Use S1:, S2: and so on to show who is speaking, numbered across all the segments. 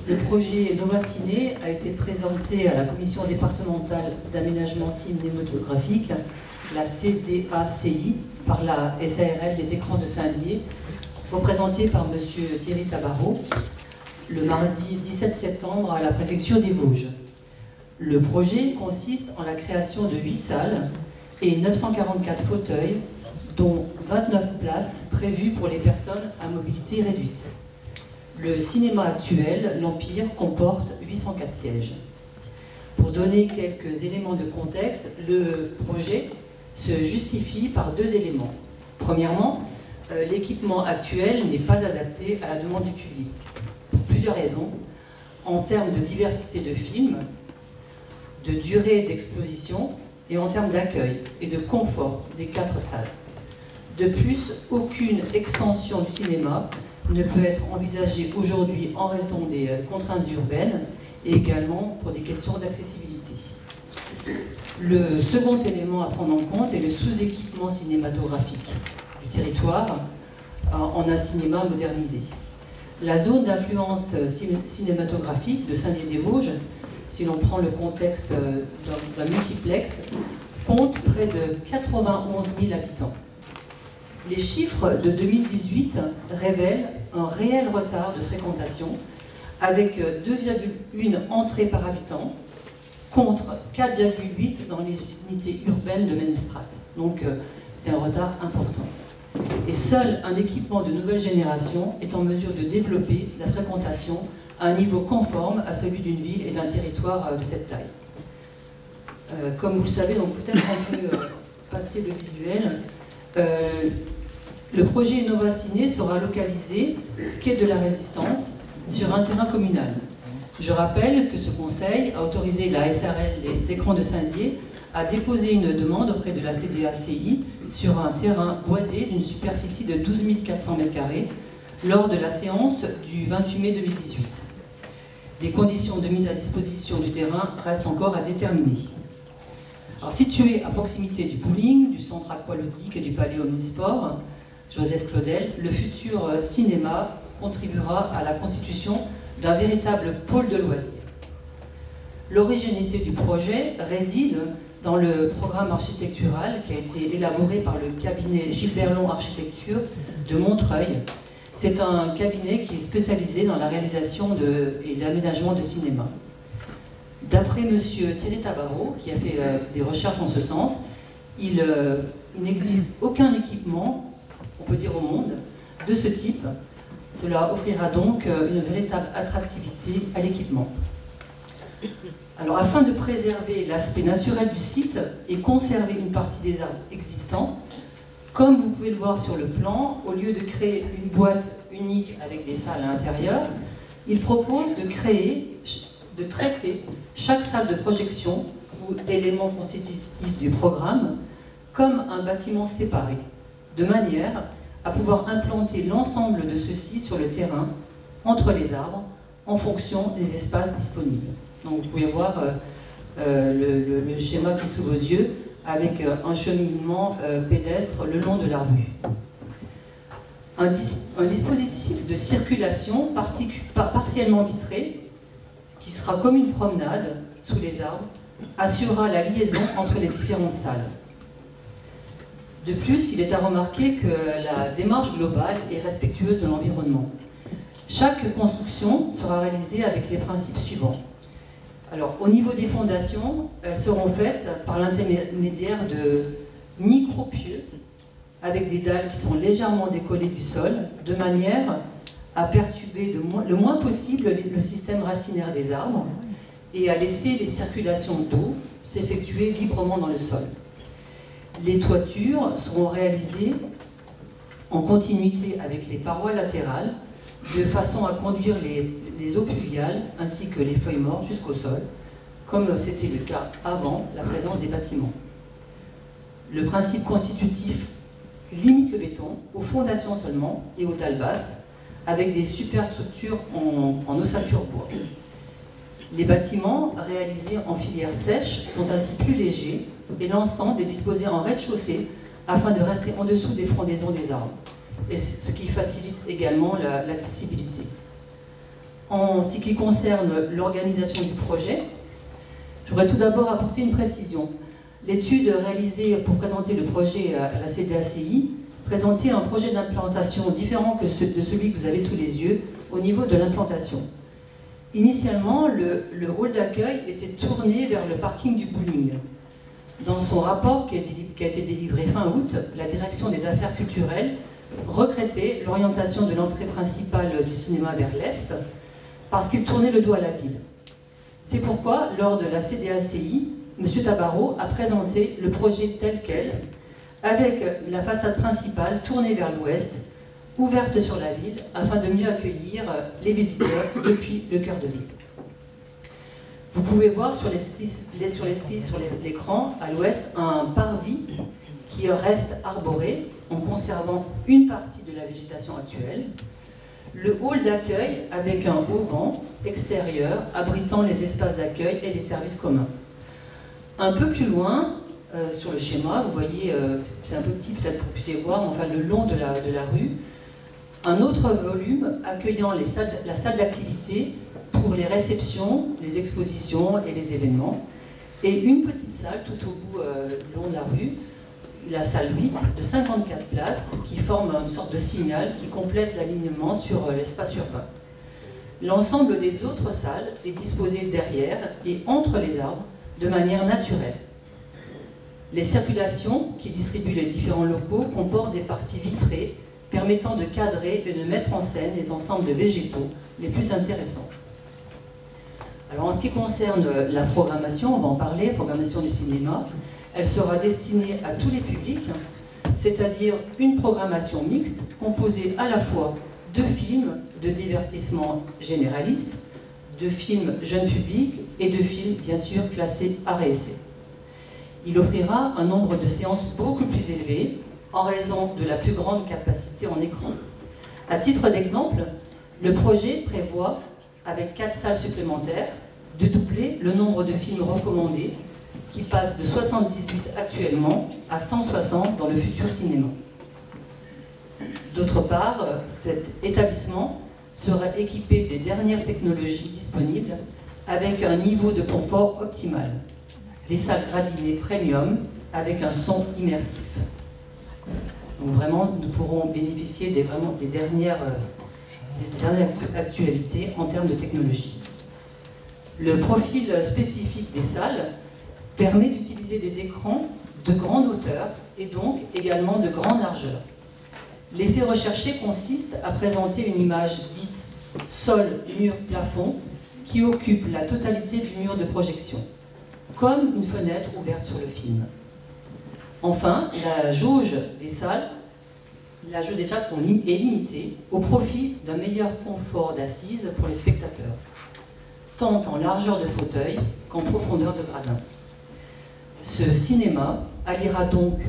S1: Le projet Nova Ciné a été présenté à la Commission départementale d'aménagement cinématographique, la CDACI, par la SARL des écrans de Saint-Dié, représentée par M. Thierry Tabarot, le mardi 17 septembre à la préfecture des Vosges. Le projet consiste en la création de 8 salles et 944 fauteuils, dont 29 places prévues pour les personnes à mobilité réduite. Le cinéma actuel, l'Empire, comporte 804 sièges. Pour donner quelques éléments de contexte, le projet se justifie par 2 éléments. Premièrement, l'équipement actuel n'est pas adapté à la demande du public. Pour plusieurs raisons, en termes de diversité de films, de durée d'exposition et en termes d'accueil et de confort des 4 salles. De plus, aucune extension du cinéma ne peut être envisagée aujourd'hui en raison des contraintes urbaines et également pour des questions d'accessibilité. Le second élément à prendre en compte est le sous-équipement cinématographique du territoire en un cinéma modernisé. La zone d'influence cinématographique de Saint-Dié-des-Vosges, si l'on prend le contexte d'un multiplex, compte près de 91 000 habitants. Les chiffres de 2018 révèlent un réel retard de fréquentation, avec 2,1 entrées par habitant, contre 4,8 dans les unités urbaines de même strate. Donc c'est un retard important. Et seul un équipement de nouvelle génération est en mesure de développer la fréquentation à un niveau conforme à celui d'une ville et d'un territoire de cette taille. Comme vous le savez, donc peut-être on peut passer le visuel. Le projet Nova Ciné sera localisé quai de la Résistance sur un terrain communal. Je rappelle que ce conseil a autorisé la SARL des écrans de Saint-Dié à déposer une demande auprès de la CDACI sur un terrain boisé d'une superficie de 12 400 m² lors de la séance du 28 mai 2018. Les conditions de mise à disposition du terrain restent encore à déterminer. Alors, situé à proximité du bowling, du centre aqualudique et du palais omnisport, Joseph Claudel, le futur cinéma contribuera à la constitution d'un véritable pôle de loisirs. L'originalité du projet réside dans le programme architectural qui a été élaboré par le cabinet Gilbert Long Architecture de Montreuil. C'est un cabinet qui est spécialisé dans la réalisation et l'aménagement de cinéma. D'après M. Thierry Tabarot, qui a fait des recherches en ce sens, il n'existe aucun équipement, on peut dire au monde, de ce type. Cela offrira donc une véritable attractivité à l'équipement. Alors, afin de préserver l'aspect naturel du site et conserver une partie des arbres existants, comme vous pouvez le voir sur le plan, au lieu de créer une boîte unique avec des salles à l'intérieur, il propose de traiter chaque salle de projection ou élément constitutif du programme comme un bâtiment séparé, de manière à pouvoir implanter l'ensemble de ceux-ci sur le terrain, entre les arbres, en fonction des espaces disponibles. Donc vous pouvez voir le schéma qui est sous vos yeux, avec un cheminement pédestre le long de la rue. Un dispositif de circulation partiellement vitré, qui sera comme une promenade sous les arbres, assurera la liaison entre les différentes salles. De plus, il est à remarquer que la démarche globale est respectueuse de l'environnement. Chaque construction sera réalisée avec les principes suivants. Alors, au niveau des fondations, elles seront faites par l'intermédiaire de micro-pieux, avec des dalles qui sont légèrement décollées du sol, de manière à perturber le moins possible le système racinaire des arbres et à laisser les circulations d'eau s'effectuer librement dans le sol. Les toitures seront réalisées en continuité avec les parois latérales, de façon à conduire les eaux pluviales ainsi que les feuilles mortes jusqu'au sol, comme c'était le cas avant la présence des bâtiments. Le principe constitutif limite le béton aux fondations seulement et aux dalles basses, avec des superstructures en ossature bois. Les bâtiments réalisés en filière sèche sont ainsi plus légers et l'ensemble est disposé en rez-de-chaussée afin de rester en dessous des frondaisons des arbres, et ce qui facilite également l'accessibilité. En ce qui concerne l'organisation du projet, je voudrais tout d'abord apporter une précision. L'étude réalisée pour présenter le projet à la CDACI présentait un projet d'implantation différent de celui que vous avez sous les yeux au niveau de l'implantation. Initialement, le hall d'accueil était tourné vers le parking du bowling. Dans son rapport qui a été délivré fin août, la direction des affaires culturelles regrettait l'orientation de l'entrée principale du cinéma vers l'est parce qu'il tournait le dos à la ville. C'est pourquoi, lors de la CDACI, M. Tabarot a présenté le projet tel quel, avec la façade principale tournée vers l'ouest, ouverte sur la ville, afin de mieux accueillir les visiteurs depuis le cœur de ville. Vous pouvez voir sur l'écran, à l'ouest, un parvis qui reste arboré en conservant une partie de la végétation actuelle. Le hall d'accueil avec un auvent extérieur abritant les espaces d'accueil et les services communs. Un peu plus loin, sur le schéma, vous voyez, c'est un peu petit peut-être pour que vous puissiez voir, enfin le long de la rue, un autre volume accueillant la salle d'activité pour les réceptions, les expositions et les événements, et une petite salle tout au bout le long de la rue, la salle 8 de 54 places qui forme une sorte de signal qui complète l'alignement sur l'espace urbain. L'ensemble des autres salles est disposé derrière et entre les arbres de manière naturelle. Les circulations qui distribuent les différents locaux comportent des parties vitrées permettant de cadrer et de mettre en scène les ensembles de végétaux les plus intéressants. Alors en ce qui concerne la programmation, on va en parler, programmation du cinéma, elle sera destinée à tous les publics, c'est-à-dire une programmation mixte composée à la fois de films de divertissement généraliste, de films jeunes publics et de films bien sûr classés art et essai. Il offrira un nombre de séances beaucoup plus élevé en raison de la plus grande capacité en écran. À titre d'exemple, le projet prévoit, avec 4 salles supplémentaires, de doubler le nombre de films recommandés qui passe de 78 actuellement à 160 dans le futur cinéma. D'autre part, cet établissement sera équipé des dernières technologies disponibles avec un niveau de confort optimal. Des salles gradinées premium avec un son immersif. Donc vraiment, nous pourrons bénéficier des dernières actualités en termes de technologie. Le profil spécifique des salles permet d'utiliser des écrans de grande hauteur et donc également de grande largeur. L'effet recherché consiste à présenter une image dite sol, mur, plafond qui occupe la totalité du mur de projection, comme une fenêtre ouverte sur le film. Enfin, la jauge des salles est limitée au profit d'un meilleur confort d'assise pour les spectateurs, tant en largeur de fauteuil qu'en profondeur de gradin. Ce cinéma alliera donc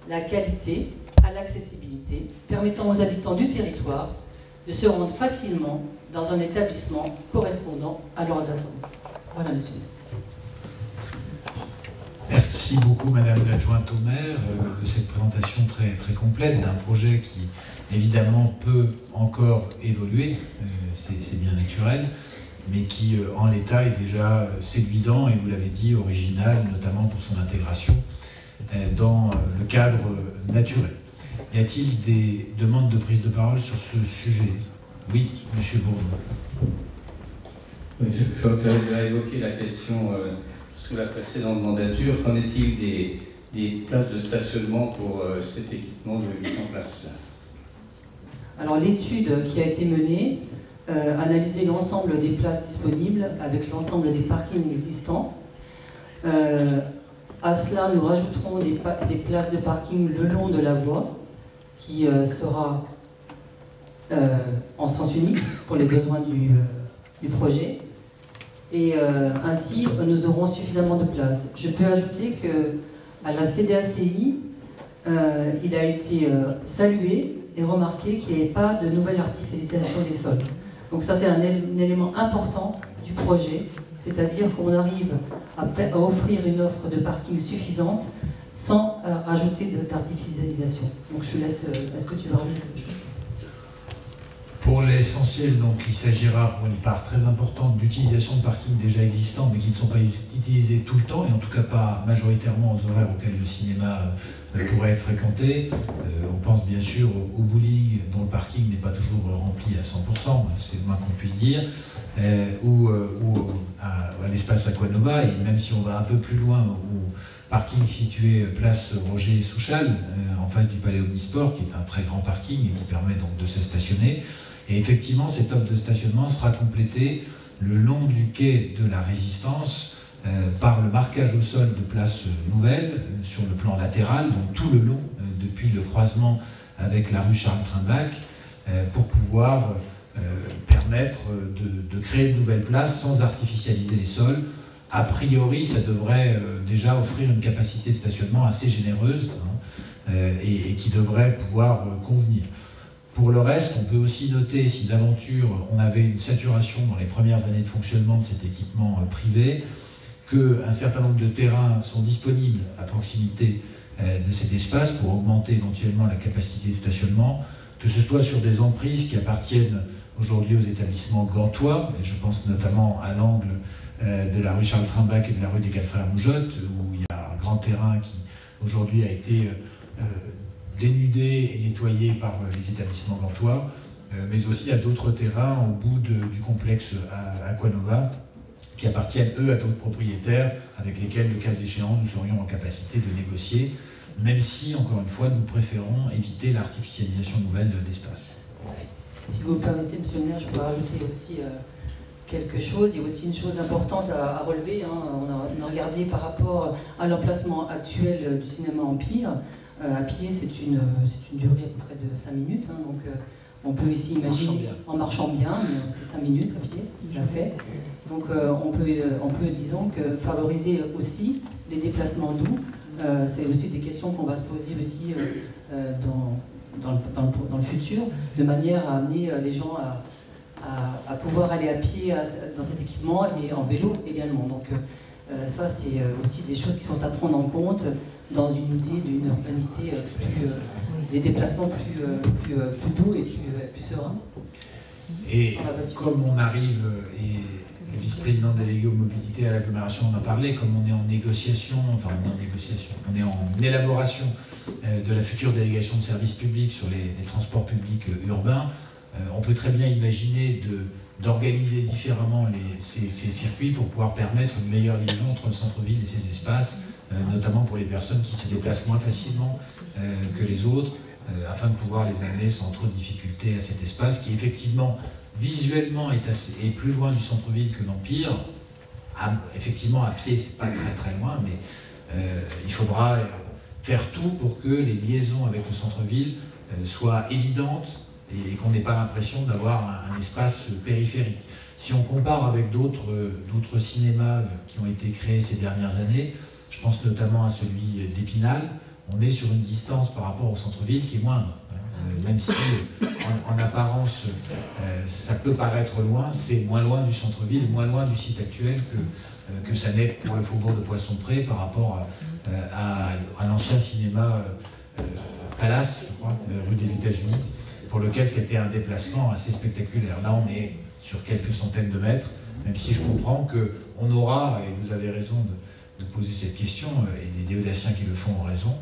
S1: la qualité à l'accessibilité, permettant aux habitants du territoire de se rendre facilement dans un établissement correspondant à leurs attentes. Voilà, monsieur.
S2: Merci beaucoup, Madame l'adjointe au maire, de cette présentation très, très complète d'un projet qui, évidemment, peut encore évoluer, c'est bien naturel, mais qui, en l'état, est déjà séduisant et, vous l'avez dit, original, notamment pour son intégration dans le cadre naturel. Y a-t-il des demandes de prise de parole sur ce sujet? Oui, Monsieur Bourne.
S3: Oui, je crois que j'avais déjà évoqué la question sous la précédente mandature. Qu'en est-il des places de stationnement pour cet équipement de 800 places?
S1: Alors l'étude qui a été menée analyser l'ensemble des places disponibles avec l'ensemble des parkings existants. À cela, nous rajouterons des places de parking le long de la voie qui sera en sens unique pour les besoins du projet. Et ainsi, nous aurons suffisamment de places. Je peux ajouter qu'à la CDACI, il a été salué et remarqué qu'il n'y avait pas de nouvelle artificialisation des sols. Donc ça, c'est un élément important du projet, c'est-à-dire qu'on arrive à offrir une offre de parking suffisante sans rajouter d'artificialisation. Donc je te laisse, est-ce que tu veux rajouter quelque chose?
S2: Pour l'essentiel, donc, il s'agira pour une part très importante d'utilisation de parkings déjà existants, mais qui ne sont pas utilisés tout le temps, et en tout cas pas majoritairement aux horaires auxquels le cinéma pourrait être fréquenté. On pense bien sûr au bowling, dont le parking n'est pas toujours rempli à 100%, c'est le moins qu'on puisse dire, ou à l'espace Aquanova, et même si on va un peu plus loin, au parking situé place Roger Souchal, en face du Palais Omnisport, qui est un très grand parking et qui permet donc de se stationner. Et effectivement, cette offre de stationnement sera complétée le long du quai de la Résistance par le marquage au sol de places nouvelles sur le plan latéral, donc tout le long, depuis le croisement avec la rue Charles-Trinbach, pour pouvoir permettre de créer de nouvelles places sans artificialiser les sols. A priori, ça devrait déjà offrir une capacité de stationnement assez généreuse et qui devrait pouvoir convenir. Pour le reste, on peut aussi noter, si d'aventure on avait une saturation dans les premières années de fonctionnement de cet équipement privé, qu'un certain nombre de terrains sont disponibles à proximité de cet espace pour augmenter éventuellement la capacité de stationnement, que ce soit sur des emprises qui appartiennent aujourd'hui aux établissements gantois, et je pense notamment à l'angle de la rue Charles-Trinbach et de la rue des Quatre Frères Moujotte, où il y a un grand terrain qui aujourd'hui a été dénudé et nettoyé par les établissements gantois, mais aussi à d'autres terrains au bout du complexe Aquanova, qui appartiennent eux à d'autres propriétaires avec lesquels, le cas échéant, nous serions en capacité de négocier, même si, encore une fois, nous préférons éviter l'artificialisation nouvelle d'espace.
S1: Si vous me permettez, monsieur le maire, je peux rajouter aussi quelque chose. Il y a aussi une chose importante à relever. On a regardé par rapport à l'emplacement actuel du cinéma Empire. À pied, c'est une durée à peu près de 5 minutes. Donc, on peut ici imaginer, en marchant bien, c'est 5 minutes à pied, tout à fait. Donc, on peut, disons, favoriser aussi les déplacements doux. C'est aussi des questions qu'on va se poser aussi dans le futur, de manière à amener les gens à pouvoir aller à pied dans cet équipement et en vélo également. Donc ça, c'est aussi des choses qui sont à prendre en compte dans une idée d'une urbanité des déplacements plus doux et plus sereins.
S2: Et comme on arrive, et le vice-président délégué aux mobilités à l'agglomération en a parlé, comme on est en négociation, on est en élaboration de la future délégation de services publics sur les transports publics urbains, on peut très bien imaginer d'organiser différemment ces circuits pour pouvoir permettre une meilleure liaison entre le centre-ville et ses espaces, notamment pour les personnes qui se déplacent moins facilement que les autres, afin de pouvoir les amener sans trop de difficultés à cet espace qui effectivement visuellement est plus loin du centre-ville que l'Empire. Effectivement, à pied, c'est pas très loin, mais il faudra faire tout pour que les liaisons avec le centre-ville soient évidentes et qu'on n'ait pas l'impression d'avoir un espace périphérique. Si on compare avec d'autres cinémas qui ont été créés ces dernières années, je pense notamment à celui d'Épinal, on est sur une distance par rapport au centre-ville qui est moindre. Même si, en apparence, ça peut paraître loin, c'est moins loin du centre-ville, moins loin du site actuel que ça n'est pour le faubourg de Poissompré par rapport à l'ancien cinéma Palace, je crois, rue des États-Unis, pour lequel c'était un déplacement assez spectaculaire. Là, on est sur quelques centaines de mètres, même si je comprends qu'on aura, et vous avez raison de poser cette question, et les déodaciens qui le font ont raison,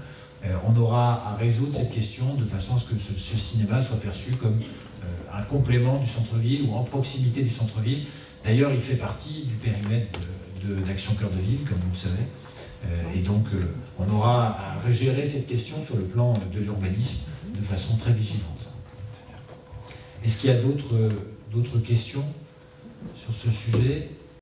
S2: on aura à résoudre cette question de façon à ce que ce cinéma soit perçu comme un complément du centre-ville ou en proximité du centre-ville. D'ailleurs, il fait partie du périmètre d'Action Cœur de Ville, comme vous le savez. Et donc, on aura à gérer cette question sur le plan de l'urbanisme de façon très vigilante. Est-ce qu'il y a d'autres questions sur ce sujet ?